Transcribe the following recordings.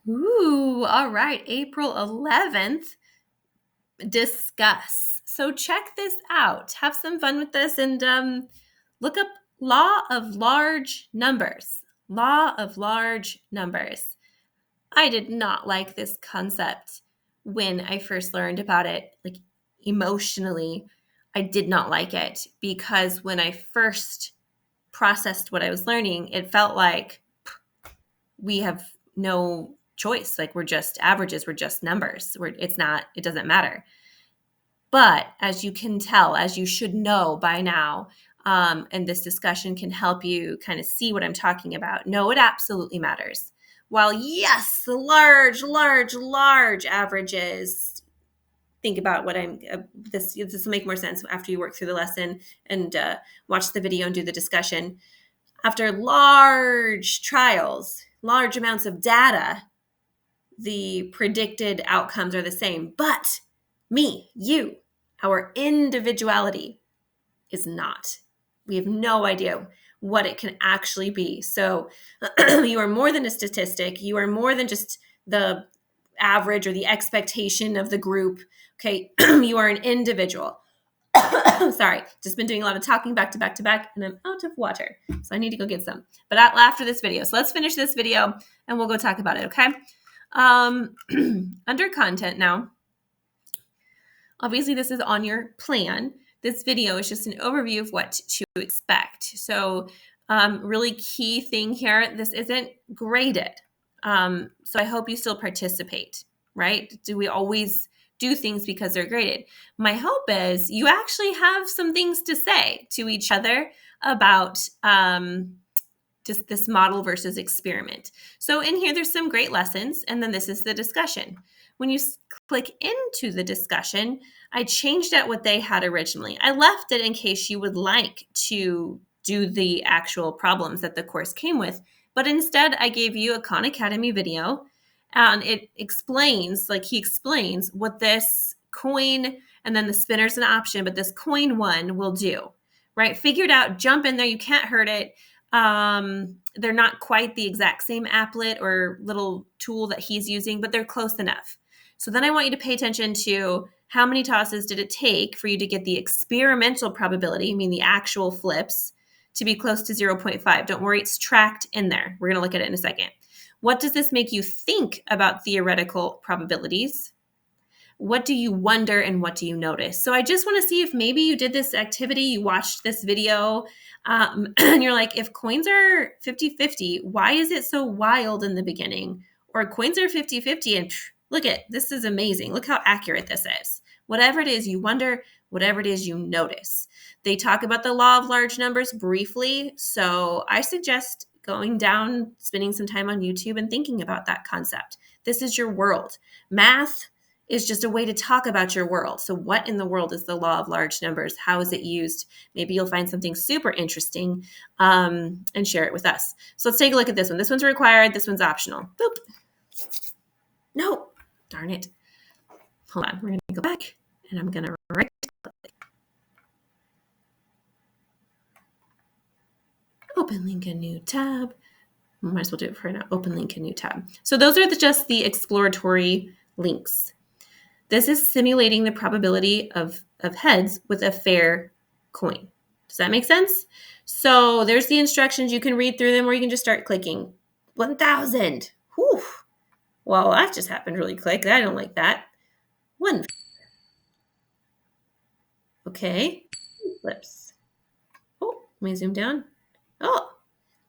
Ooh, all right. April 11th, discuss. So check this out. Have some fun with this and look up law of large numbers. Law of large numbers. I did not like this concept when I first learned about it. Like emotionally, I did not like it because when I first processed what I was learning, it felt like we have no choice. Like we're just averages, we're just numbers. It doesn't matter. But as you can tell, as you should know by now, and this discussion can help you kind of see what I'm talking about. No, it absolutely matters. While yes, large averages. Think about what this will make more sense after you work through the lesson and watch the video and do the discussion. After large trials, large amounts of data, the predicted outcomes are the same. But me, you, our individuality is not. We have no idea what it can actually be. So you are more than a statistic. You are more than just the average or the expectation of the group. Okay. You are an individual. Sorry, just been doing a lot of talking back to back to back, and I'm out of water. So I need to go get some. But after this video. So let's finish this video and we'll go talk about it, okay? Under content now, obviously this is on your plan. This video is just an overview of what to expect. So really key thing here, this isn't graded. So I hope you still participate, right? Do we always do things because they're graded? My hope is you actually have some things to say to each other about just this model versus experiment. So in here, there's some great lessons, and then this is the discussion. When you click into the discussion, I changed out what they had originally. I left it in case you would like to do the actual problems that the course came with, but instead I gave you a Khan Academy video, and it explains, he explains what this coin, and then the spinner's an option, but this coin one will do, right? Figure it out, jump in there, you can't hurt it. They're not quite the exact same applet or little tool that he's using, but they're close enough. So then I want you to pay attention to how many tosses did it take for you to get the experimental probability, I mean the actual flips, to be close to 0.5. Don't worry, it's tracked in there. We're going to look at it in a second. What does this make you think about theoretical probabilities? What do you wonder and what do you notice? So I just want to see if maybe you did this activity, you watched this video, and you're like, if coins are 50-50, why is it so wild in the beginning? Or coins are 50-50 and look at, this is amazing. Look how accurate this is. Whatever it is you wonder, whatever it is you notice. They talk about the law of large numbers briefly. So I suggest going down, spending some time on YouTube and thinking about that concept. This is your world. Math is just a way to talk about your world. So what in the world is the law of large numbers? How is it used? Maybe you'll find something super interesting and share it with us. So let's take a look at this one. This one's required. This one's optional. Boop. No, darn it. Hold on. We're going to go back and I'm going to right click. Open link a new tab. Might as well do it for now. Open link a new tab. So those are just the exploratory links. This is simulating the probability of heads with a fair coin. Does that make sense? So there's the instructions. You can read through them or you can just start clicking. 1,000. Whew. Well, that just happened really quick. I don't like that. 1. Okay. Flips. Oh, let me zoom down. Oh,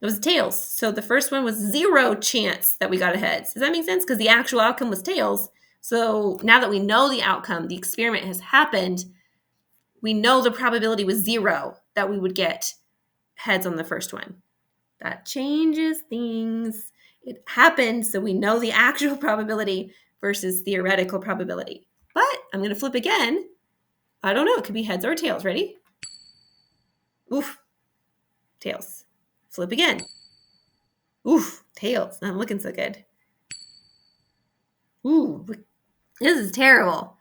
it was tails. So the first one was 0 chance that we got a heads. Does that make sense? Because the actual outcome was tails. So now that we know the outcome, the experiment has happened, we know the probability was 0 that we would get heads on the first one. That changes things. It happened, so we know the actual probability versus theoretical probability. But I'm going to flip again. I don't know. It could be heads or tails. Ready? Oof. Tails. Flip again. Oof. Tails. Not looking so good. Ooh. This is terrible.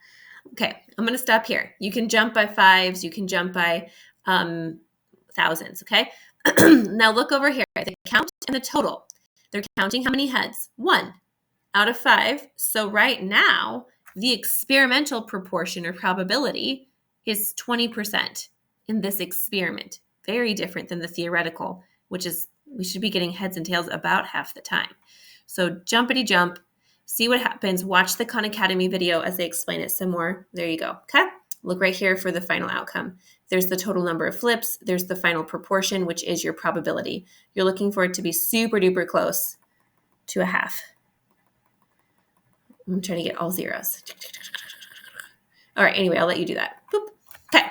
Okay, I'm going to stop here. You can jump by 5s. You can jump by thousands, okay? Now look over here. The count and the total. They're counting how many heads. 1. out of 5. So right now, the experimental proportion or probability is 20% in this experiment. Very different than the theoretical, which is we should be getting heads and tails about half the time. So jumpity jump, see what happens. Watch the Khan Academy video as they explain it some more. There you go. Okay. Look right here for the final outcome. There's the total number of flips. There's the final proportion, which is your probability. You're looking for it to be super duper close to a half. I'm trying to get all zeros. All right, anyway, I'll let you do that. Boop. Okay,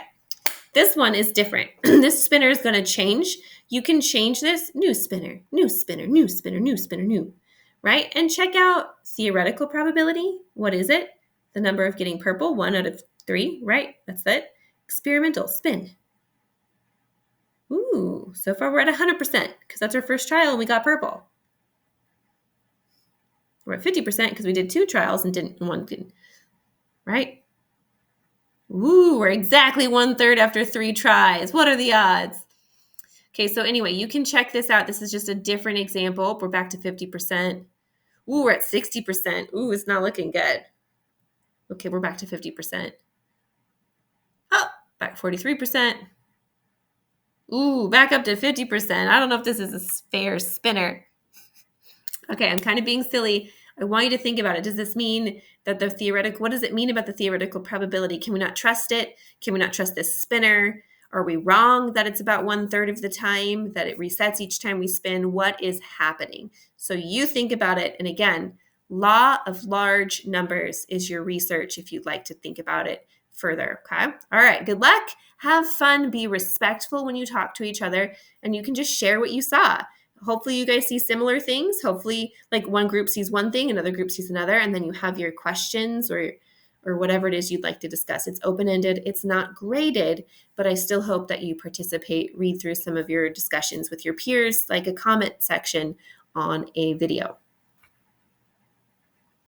this one is different. This spinner is going to change. You can change this. New spinner, new spinner, new spinner, new spinner, new. Right? And check out theoretical probability. What is it? The number of getting purple, 1 out of 3, right? That's it. Experimental, spin. Ooh, so far we're at 100% because that's our first trial and we got purple. We're at 50% because we did 2 trials and one didn't, right? Ooh, we're exactly 1/3 after 3 tries. What are the odds? Okay, so anyway, you can check this out. This is just a different example. We're back to 50%. Ooh, we're at 60%. Ooh, it's not looking good. Okay, we're back to 50%. Oh, back 43%. Ooh, back up to 50%. I don't know if this is a fair spinner. Okay, I'm kind of being silly. I want you to think about it. Does this mean that the theoretical, what does it mean about the theoretical probability? Can we not trust it? Can we not trust this spinner? Are we wrong that it's about 1/3 of the time, that it resets each time we spin? What is happening? So you think about it. And again, law of large numbers is your research if you'd like to think about it further. Okay. All right. Good luck. Have fun. Be respectful when you talk to each other, and you can just share what you saw. Hopefully you guys see similar things. Hopefully like one group sees one thing, another group sees another, and then you have your questions or whatever it is you'd like to discuss. It's open-ended. It's not graded, but I still hope that you participate, read through some of your discussions with your peers, like a comment section on a video.